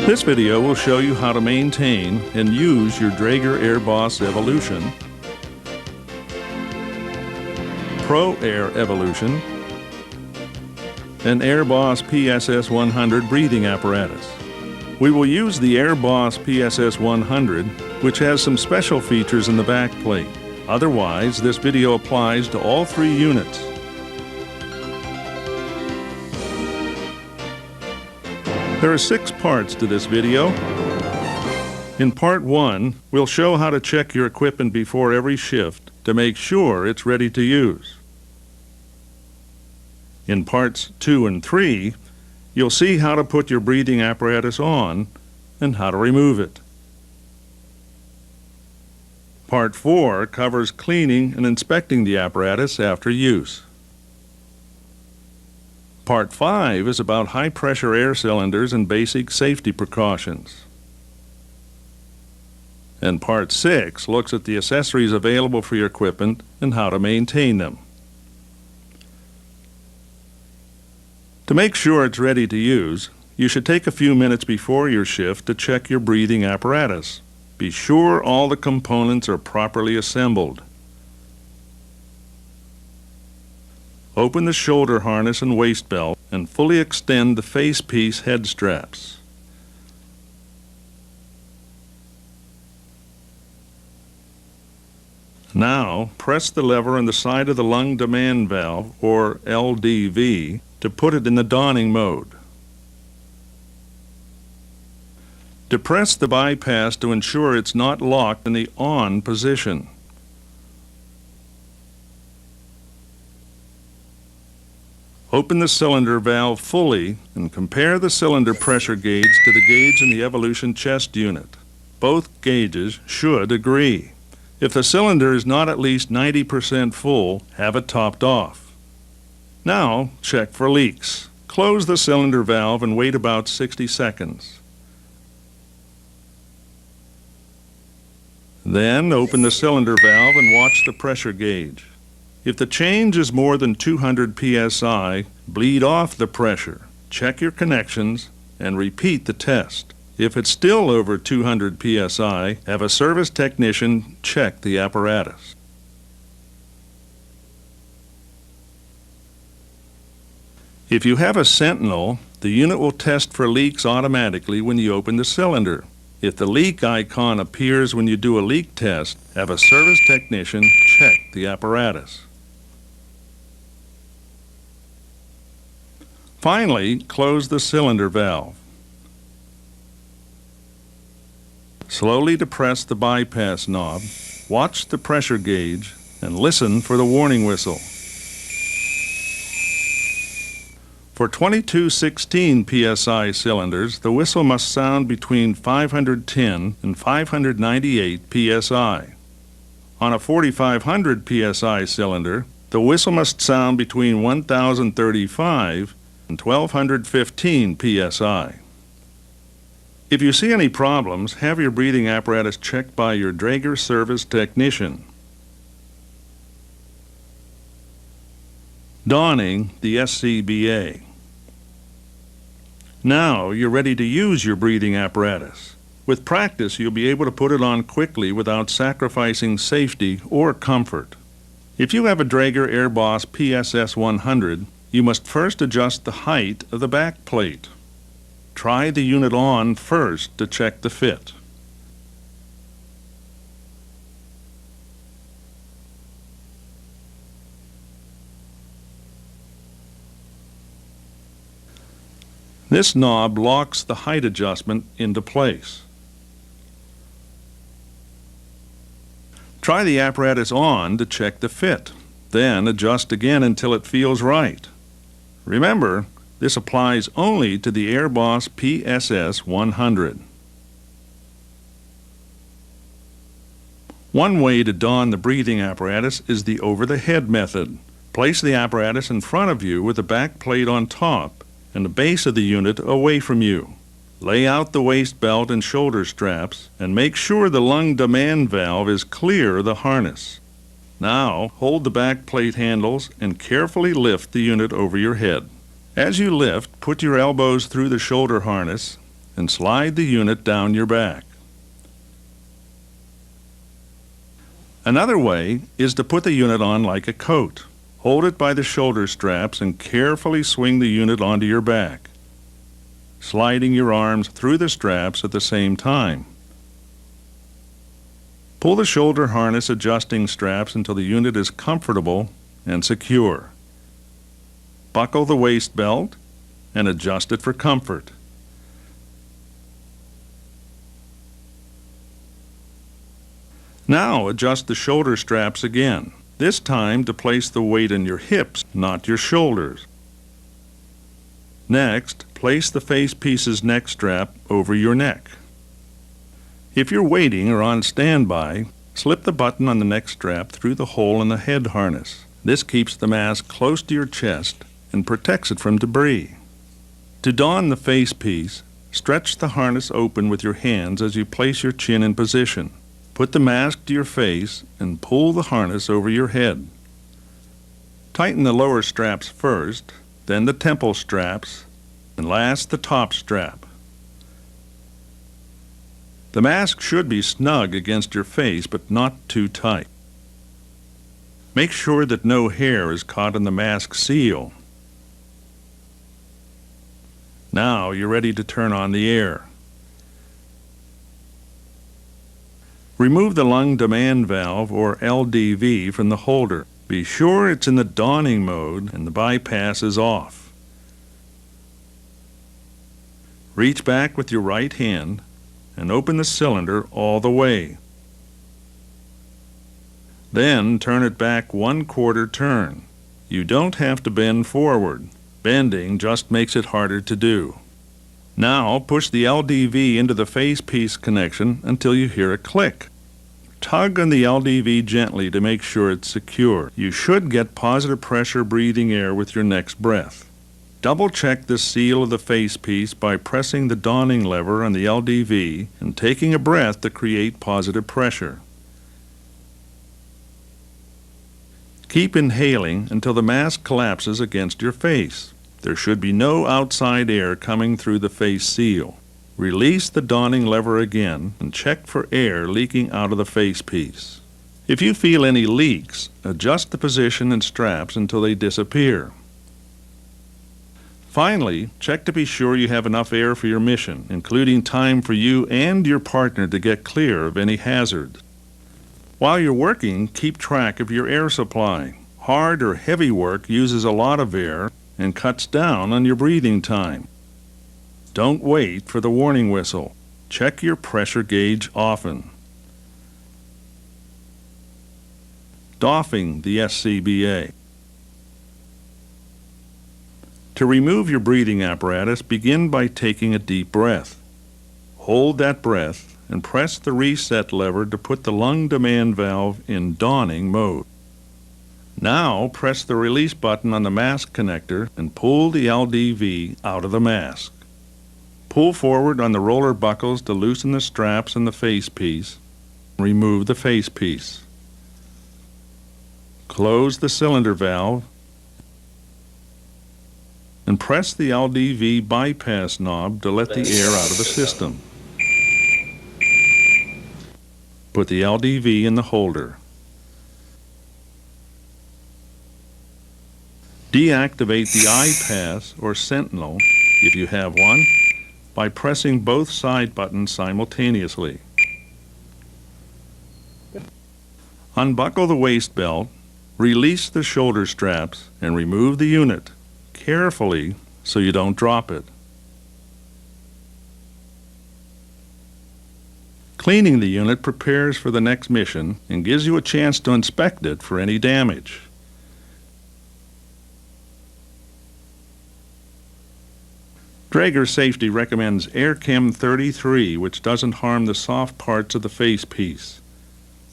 This video will show you how to maintain and use your Draeger Airboss Evolution, Pro Air Evolution, and Airboss PSS 100 breathing apparatus. We will use the Airboss PSS 100, which has some special features in the back plate. Otherwise, this video applies to all three units. There are 6 parts to this video. In part 1, we'll show how to check your equipment before every shift to make sure it's ready to use. In parts 2 and 3, you'll see how to put your breathing apparatus on and how to remove it. Part 4 covers cleaning and inspecting the apparatus after use. Part 5 is about high-pressure air cylinders and basic safety precautions. And Part 6 looks at the accessories available for your equipment and how to maintain them. To make sure it's ready to use, you should take a few minutes before your shift to check your breathing apparatus. Be sure all the components are properly assembled. Open the shoulder harness and waist belt and fully extend the facepiece head straps. Now, press the lever on the side of the lung demand valve, or LDV, to put it in the donning mode. Depress the bypass to ensure it's not locked in the on position. Open the cylinder valve fully and compare the cylinder pressure gauge to the gauge in the Evolution chest unit. Both gauges should agree. If the cylinder is not at least 90% full, have it topped off. Now, check for leaks. Close the cylinder valve and wait about 60 seconds. Then open the cylinder valve and watch the pressure gauge. If the change is more than 200 psi, bleed off the pressure. Check your connections and repeat the test. If it's still over 200 psi, have a service technician check the apparatus. If you have a Sentinel, the unit will test for leaks automatically when you open the cylinder. If the leak icon appears when you do a leak test, have a service technician check the apparatus. Finally, close the cylinder valve. Slowly depress the bypass knob, watch the pressure gauge, and listen for the warning whistle. For 2216 psi cylinders, the whistle must sound between 510 and 598 psi. On a 4500 psi cylinder, the whistle must sound between 1035 and 1215 psi. If you see any problems, have your breathing apparatus checked by your Draeger service technician. Donning the SCBA. Now you're ready to use your breathing apparatus. With practice, you'll be able to put it on quickly without sacrificing safety or comfort. If you have a Draeger Airboss PSS 100, you must first adjust the height of the back plate. Try the unit on first to check the fit. This knob locks the height adjustment into place. Try the apparatus on to check the fit. Then adjust again until it feels right. Remember, this applies only to the Airboss PSS 100. One way to don the breathing apparatus is the over-the-head method. Place the apparatus in front of you with the back plate on top and the base of the unit away from you. Lay out the waist belt and shoulder straps and make sure the lung demand valve is clear of the harness. Now, hold the back plate handles and carefully lift the unit over your head. As you lift, put your elbows through the shoulder harness and slide the unit down your back. Another way is to put the unit on like a coat. Hold it by the shoulder straps and carefully swing the unit onto your back, sliding your arms through the straps at the same time. Pull the shoulder harness adjusting straps until the unit is comfortable and secure. Buckle the waist belt and adjust it for comfort. Now adjust the shoulder straps again, this time to place the weight in your hips, not your shoulders. Next, place the face piece's neck strap over your neck. If you're waiting or on standby, slip the button on the neck strap through the hole in the head harness. This keeps the mask close to your chest and protects it from debris. To don the face piece, stretch the harness open with your hands as you place your chin in position. Put the mask to your face and pull the harness over your head. Tighten the lower straps first, then the temple straps, and last the top strap. The mask should be snug against your face, but not too tight. Make sure that no hair is caught in the mask seal. Now you're ready to turn on the air. Remove the lung demand valve, or LDV, from the holder. Be sure it's in the dawning mode and the bypass is off. Reach back with your right hand and open the cylinder all the way. Then turn it back 1/4 turn. You don't have to bend forward. Bending just makes it harder to do. Now push the LDV into the face piece connection until you hear a click. Tug on the LDV gently to make sure it's secure. You should get positive pressure breathing air with your next breath. Double check the seal of the face piece by pressing the dawning lever on the LDV and taking a breath to create positive pressure. Keep inhaling until the mask collapses against your face. There should be no outside air coming through the face seal. Release the dawning lever again and check for air leaking out of the face piece. If you feel any leaks, adjust the position and straps until they disappear. Finally, check to be sure you have enough air for your mission, including time for you and your partner to get clear of any hazards. While you're working, keep track of your air supply. Hard or heavy work uses a lot of air and cuts down on your breathing time. Don't wait for the warning whistle. Check your pressure gauge often. Doffing the SCBA. To remove your breathing apparatus, begin by taking a deep breath. Hold that breath and press the reset lever to put the lung demand valve in dawning mode. Now press the release button on the mask connector and pull the LDV out of the mask. Pull forward on the roller buckles to loosen the straps and the face piece. Remove the face piece. Close the cylinder valve and press the LDV bypass knob to let the air out of the system. Put the LDV in the holder. Deactivate the I-pass or sentinel, if you have one, by pressing both side buttons simultaneously. Unbuckle the waist belt, release the shoulder straps, and remove the unit, carefully so you don't drop it. Cleaning the unit prepares for the next mission and gives you a chance to inspect it for any damage. Draeger Safety recommends AirChem 33, which doesn't harm the soft parts of the face piece.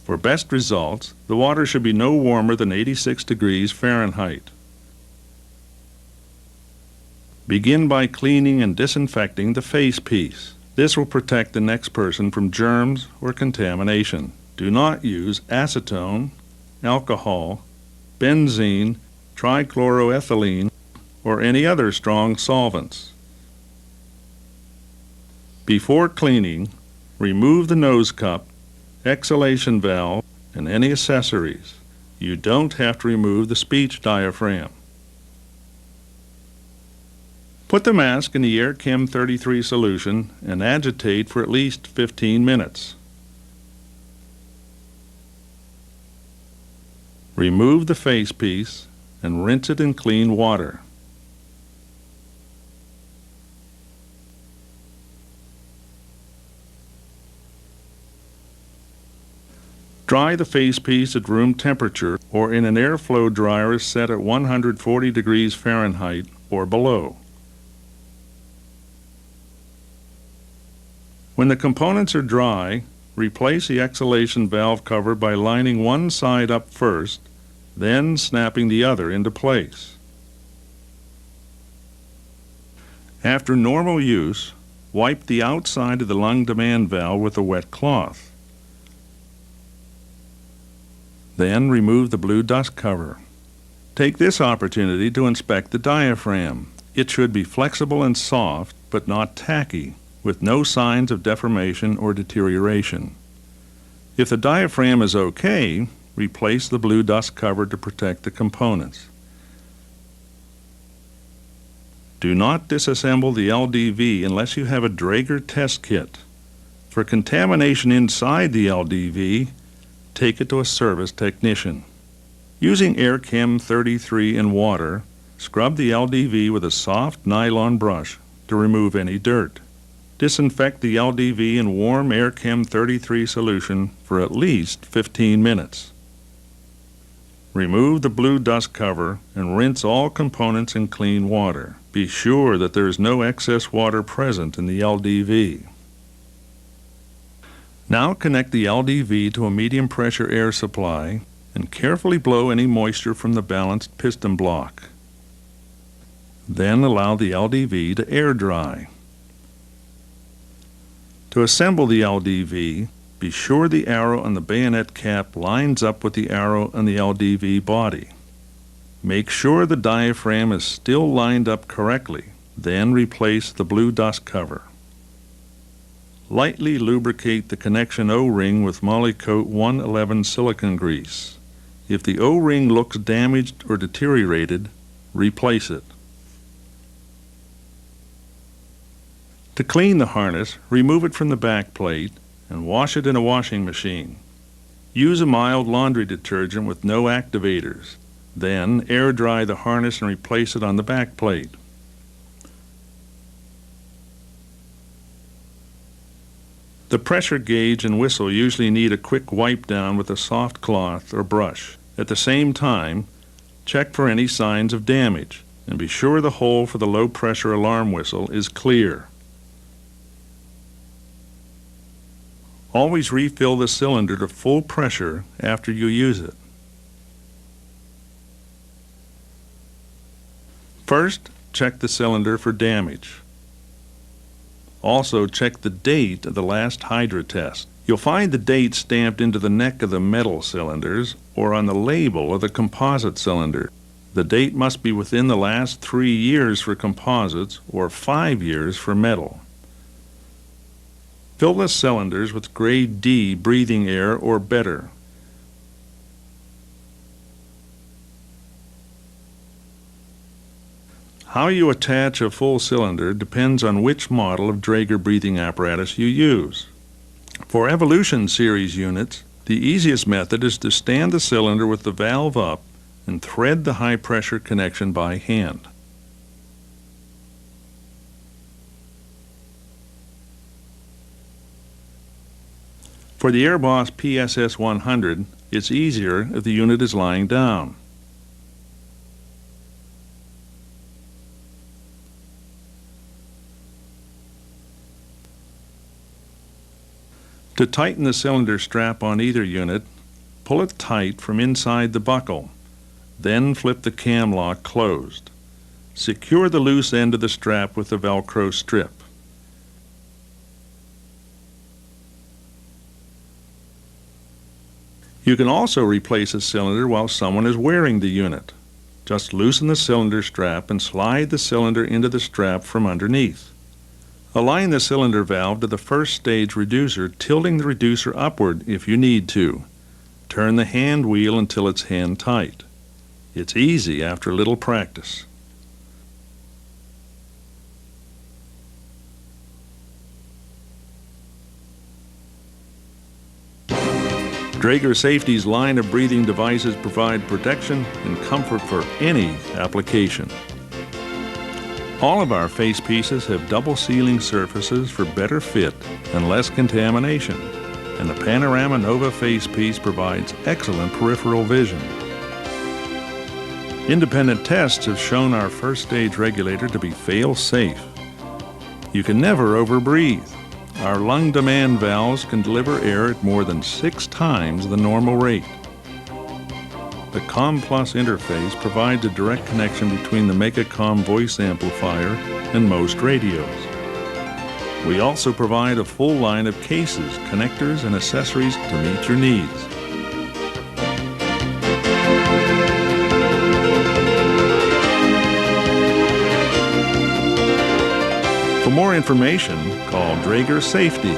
For best results, the water should be no warmer than 86 degrees Fahrenheit. Begin by cleaning and disinfecting the face piece. This will protect the next person from germs or contamination. Do not use acetone, alcohol, benzene, trichloroethylene, or any other strong solvents. Before cleaning, remove the nose cup, exhalation valve, and any accessories. You don't have to remove the speech diaphragm. Put the mask in the Airchem 33 solution and agitate for at least 15 minutes. Remove the facepiece and rinse it in clean water. Dry the facepiece at room temperature or in an airflow dryer set at 140 degrees Fahrenheit or below. When the components are dry, replace the exhalation valve cover by lining one side up first, then snapping the other into place. After normal use, wipe the outside of the lung demand valve with a wet cloth. Then remove the blue dust cover. Take this opportunity to inspect the diaphragm. It should be flexible and soft, but not tacky, with no signs of deformation or deterioration. If the diaphragm is okay, replace the blue dust cover to protect the components. Do not disassemble the LDV unless you have a Draeger test kit. For contamination inside the LDV, take it to a service technician. Using Airchem 33 in water, scrub the LDV with a soft nylon brush to remove any dirt. Disinfect the LDV in warm Airchem 33 solution for at least 15 minutes. Remove the blue dust cover and rinse all components in clean water. Be sure that there is no excess water present in the LDV. Now connect the LDV to a medium pressure air supply and carefully blow any moisture from the balanced piston block. Then allow the LDV to air dry. To assemble the LDV, be sure the arrow on the bayonet cap lines up with the arrow on the LDV body. Make sure the diaphragm is still lined up correctly, then replace the blue dust cover. Lightly lubricate the connection O-ring with Molykote 111 silicone grease. If the O-ring looks damaged or deteriorated, replace it. To clean the harness, remove it from the back plate and wash it in a washing machine. Use a mild laundry detergent with no activators. Then air dry the harness and replace it on the back plate. The pressure gauge and whistle usually need a quick wipe down with a soft cloth or brush. At the same time, check for any signs of damage and be sure the hole for the low pressure alarm whistle is clear. Always refill the cylinder to full pressure after you use it. First, check the cylinder for damage. Also, check the date of the last Hydra test. You'll find the date stamped into the neck of the metal cylinders or on the label of the composite cylinder. The date must be within the last 3 years for composites or 5 years for metal. Fill the cylinders with grade D breathing air or better. How you attach a full cylinder depends on which model of Draeger breathing apparatus you use. For Evolution series units, the easiest method is to stand the cylinder with the valve up and thread the high pressure connection by hand. For the Airboss PSS 100, it's easier if the unit is lying down. To tighten the cylinder strap on either unit, pull it tight from inside the buckle. Then flip the cam lock closed. Secure the loose end of the strap with the Velcro strip. You can also replace a cylinder while someone is wearing the unit. Just loosen the cylinder strap and slide the cylinder into the strap from underneath. Align the cylinder valve to the first stage reducer, tilting the reducer upward if you need to. Turn the hand wheel until it's hand tight. It's easy after little practice. Draeger Safety's line of breathing devices provide protection and comfort for any application. All of our face pieces have double sealing surfaces for better fit and less contamination, and the Panorama Nova face piece provides excellent peripheral vision. Independent tests have shown our first stage regulator to be fail-safe. You can never overbreathe. Our lung demand valves can deliver air at more than 6 times the normal rate. The COM Plus interface provides a direct connection between the MegaCom voice amplifier and most radios. We also provide a full line of cases, connectors, and accessories to meet your needs. For more information, call Draeger Safety